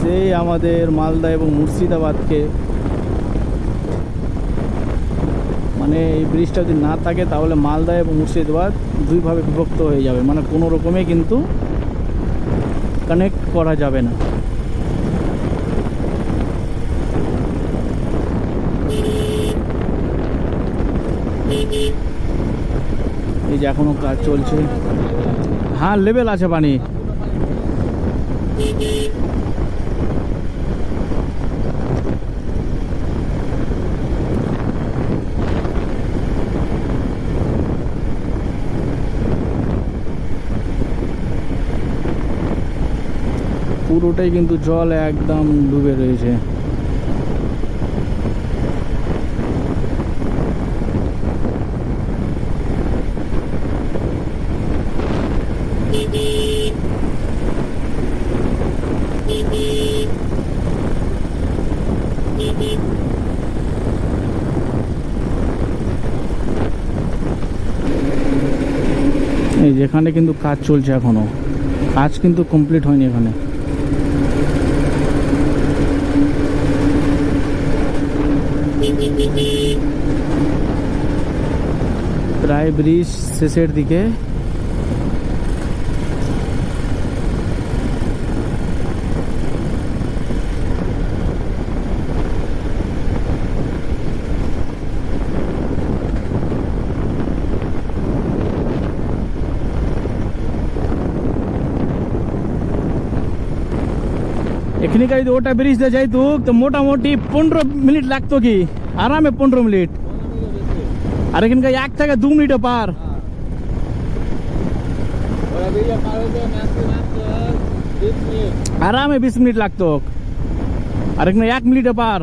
সেই আমাদের মালদা এবং মুর্শিদাবাদকে, মানে এই ব্রিজটা যদি না থাকে তাহলে মালদা এবং মুর্শিদাবাদ দুইভাবে বিভক্ত হয়ে যাবে, মানে কোনো রকমে কিন্তু কানেক্ট করা যাবে না। এই যে এখনো কাজ চলছে। হ্যাঁ, লেভেল আছে পানি। পুরোটাই কিন্তু জল একদম ডুবে রয়েছে। এই যেখানে কিন্তু কাজ চলছে, এখনো কাজ কিন্তু কমপ্লিট হয়নি এখানে। প্রায় ব্রিজ শেষের দিকে। এখানে কাজ ওটা ব্রিজ দিয়ে যাইতো তো মোটামুটি 15 মিনিট লাগতো, কি আরামে 15 মিনিট। আর এখানকার 1 থেকে 2 মিনিটে পার। আরামে 20 মিনিট লাগতো, আর এখানে 1 মিনিটে পার।